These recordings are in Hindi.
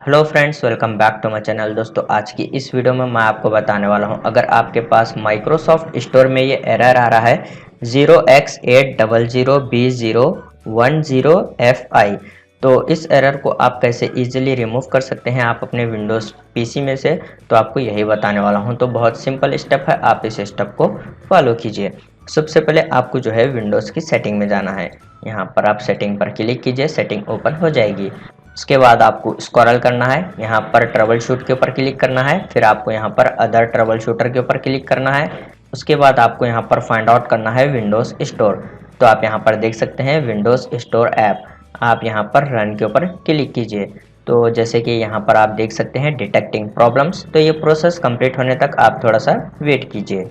Hello friends, welcome back to my channel. दोस्तों, आज की इस वीडियो में मैं आपको बताने वाला हूं, अगर आपके पास माइक्रोसॉफ्ट स्टोर में ये एरर आ रहा है 0x800B010FI, तो इस एरर को आप कैसे इजीली रिमूव कर सकते हैं आप अपने विंडोज़ पीसी में से, तो आपको यही बताने वाला हूं। तो बहुत सिंपल स्टेप है, आप इस स्टेप को फॉलो कीजिए। सबसे पहले आपको जो है विंडोज़ की सेटिंग में जाना है। यहाँ पर आप सेटिंग पर क्लिक कीजिए, सेटिंग ओपन हो जाएगी। उसके बाद आपको स्क्रॉल करना है, यहाँ पर ट्रबल शूट के ऊपर क्लिक करना है, फिर आपको यहाँ पर अदर ट्रबल शूटर के ऊपर क्लिक करना है। उसके बाद आपको यहाँ पर फाइंड आउट करना है विंडोज़ स्टोर। तो आप यहाँ पर देख सकते हैं विंडोज़ स्टोर ऐप, आप यहाँ पर रन के ऊपर क्लिक कीजिए। तो जैसे कि यहाँ पर आप देख सकते हैं डिटेक्टिंग प्रॉब्लम्स, तो ये प्रोसेस कंप्लीट होने तक आप थोड़ा सा वेट कीजिए।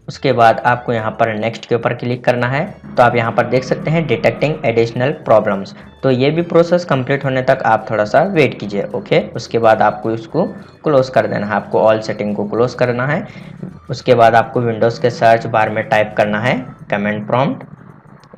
उसके बाद आपको यहाँ पर नेक्स्ट के ऊपर क्लिक करना है। तो आप यहाँ पर देख सकते हैं डिटेक्टिंग एडिशनल प्रॉब्लम्स, तो ये भी प्रोसेस कंप्लीट होने तक आप थोड़ा सा वेट कीजिए। ओके, उसके बाद आपको इसको क्लोज कर देना है, आपको ऑल सेटिंग को क्लोज करना है। उसके बाद आपको विंडोज़ के सर्च बार में टाइप करना है कमांड प्रॉम्प्ट।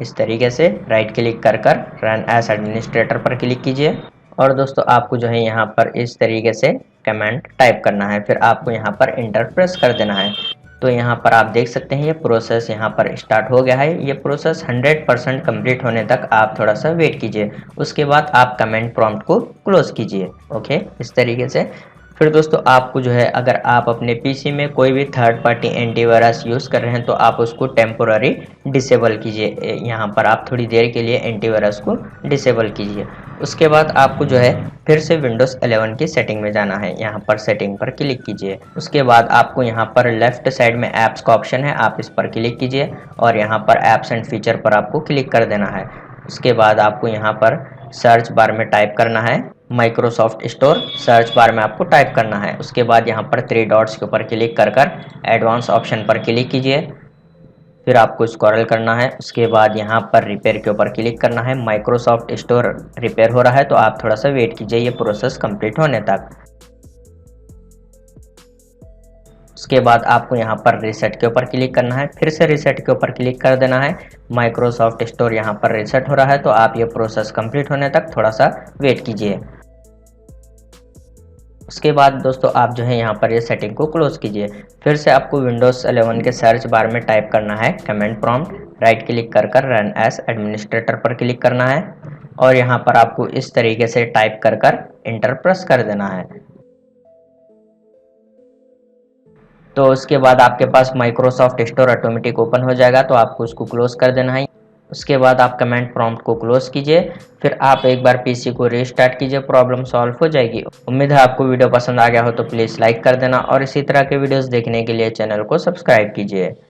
इस तरीके से राइट क्लिक कर रन एज एडमिनिस्ट्रेटर पर क्लिक कीजिए। और दोस्तों, आपको जो है यहाँ पर इस तरीके से कमांड टाइप करना है, फिर आपको यहाँ पर इंटर प्रेस कर देना है। तो यहाँ पर आप देख सकते हैं ये प्रोसेस यहाँ पर स्टार्ट हो गया है। ये प्रोसेस 100% कंप्लीट होने तक आप थोड़ा सा वेट कीजिए। उसके बाद आप कमेंट प्रॉम्प्ट को क्लोज कीजिए। ओके, इस तरीके से। फिर दोस्तों, आपको जो है अगर आप अपने पीसी में कोई भी थर्ड पार्टी एंटीवायरस यूज़ कर रहे हैं तो आप उसको टेम्पोररी डिसेबल कीजिए। यहाँ पर आप थोड़ी देर के लिए एंटीवायरस को डिसेबल कीजिए। उसके बाद आपको जो है फिर से विंडोज़ 11 की सेटिंग में जाना है, यहाँ पर सेटिंग पर क्लिक कीजिए। उसके बाद आपको यहाँ पर लेफ्ट साइड में ऐप्स का ऑप्शन है, आप इस पर क्लिक कीजिए और यहाँ पर ऐप्स एंड फीचर पर आपको क्लिक कर देना है। उसके बाद आपको यहाँ पर सर्च बार में टाइप करना है माइक्रोसॉफ्ट स्टोर, सर्च बार में आपको टाइप करना है। उसके बाद यहाँ पर 3 डॉट्स के ऊपर क्लिक कर एडवांस ऑप्शन पर क्लिक कीजिए। फिर आपको स्क्रॉल करना है। उसके बाद यहाँ पर रिपेयर के ऊपर क्लिक करना है। माइक्रोसॉफ्ट स्टोर रिपेयर हो रहा है, तो आप थोड़ा सा वेट कीजिए ये प्रोसेस कंप्लीट होने तक। उसके बाद आपको यहाँ पर रीसेट के ऊपर क्लिक करना है, फिर से रीसेट के ऊपर क्लिक कर देना है। माइक्रोसॉफ्ट स्टोर यहाँ पर रीसेट हो रहा है, तो आप ये प्रोसेस कंप्लीट होने तक थोड़ा सा वेट कीजिए। उसके बाद दोस्तों, आप जो है यहाँ पर ये सेटिंग को क्लोज कीजिए। फिर से आपको विंडोज़ 11 के सर्च बार में टाइप करना है कमांड प्रॉम्प्ट, राइट क्लिक कर रन एज एडमिनिस्ट्रेटर पर क्लिक करना है और यहाँ पर आपको इस तरीके से टाइप कर इंटर प्रेस कर देना है। तो उसके बाद आपके पास माइक्रोसॉफ्ट स्टोर ऑटोमेटिक ओपन हो जाएगा, तो आपको उसको क्लोज कर देना है। उसके बाद आप कमेंट प्रॉम्प्ट को क्लोज कीजिए, फिर आप एक बार पीसी को रीस्टार्ट कीजिए, प्रॉब्लम सॉल्व हो जाएगी। उम्मीद है आपको वीडियो पसंद आ गया हो, तो प्लीज़ लाइक कर देना और इसी तरह के वीडियोस देखने के लिए चैनल को सब्सक्राइब कीजिए।